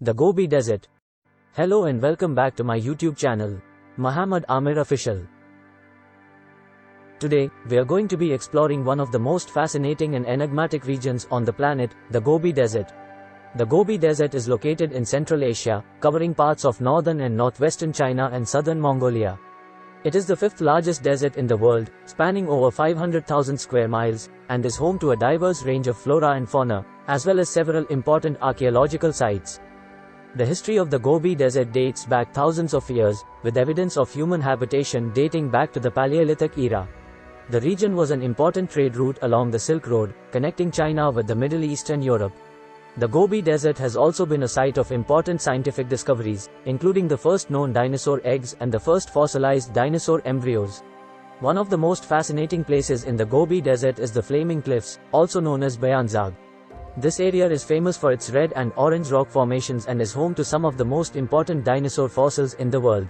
The Gobi Desert. Hello and welcome back to my YouTube channel, Muhammad Amir Official. Today, we are going to be exploring one of the most fascinating and enigmatic regions on the planet, the Gobi Desert. The Gobi Desert is located in Central Asia, covering parts of northern and northwestern China and southern Mongolia. It is the fifth largest desert in the world, spanning over 500,000 square miles, and is home to a diverse range of flora and fauna, as well as several important archaeological sites. The history of the Gobi Desert dates back thousands of years, with evidence of human habitation dating back to the Paleolithic era. The region was an important trade route along the Silk Road, connecting China with the Middle East and Europe. The Gobi Desert has also been a site of important scientific discoveries, including the first known dinosaur eggs and the first fossilized dinosaur embryos. One of the most fascinating places in the Gobi Desert is the Flaming Cliffs, also known as Bayanzag. This area is famous for its red and orange rock formations and is home to some of the most important dinosaur fossils in the world.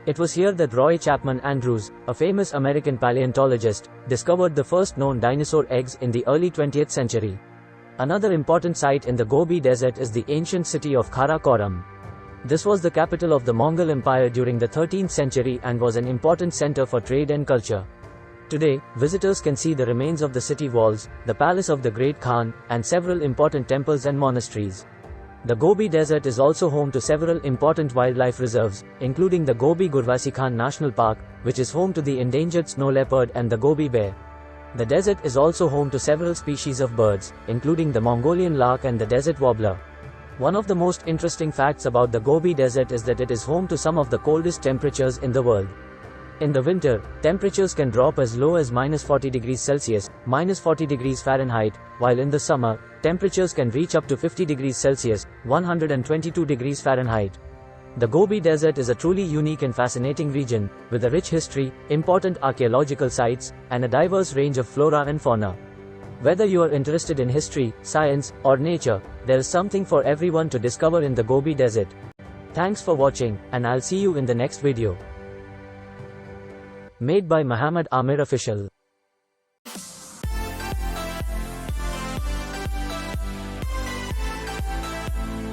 It was here that Roy Chapman Andrews, a famous American paleontologist, discovered the first known dinosaur eggs in the early 20th century. Another important site in the Gobi Desert is the ancient city of Khara Khorum. This was the capital of the Mongol Empire during the 13th century and was an important center for trade and culture. Today, visitors can see the remains of the city walls, the palace of the Great Khan, and several important temples and monasteries. The Gobi Desert is also home to several important wildlife reserves, including the Gobi Gurvasi Khan National Park, which is home to the endangered snow leopard and the Gobi bear. The desert is also home to several species of birds, including the Mongolian lark and the desert warbler. One of the most interesting facts about the Gobi Desert is that it is home to some of the coldest temperatures in the world. In the winter, temperatures can drop as low as -40 degrees Celsius, -40 degrees Fahrenheit, while in the summer, temperatures can reach up to 50 degrees Celsius, 122 degrees Fahrenheit. The Gobi Desert is a truly unique and fascinating region, with a rich history, important archaeological sites, and a diverse range of flora and fauna. Whether you are interested in history, science, or nature, there is something for everyone to discover in the Gobi Desert. Thanks for watching, and I'll see you in the next video. Made by Muhammad Amir Official.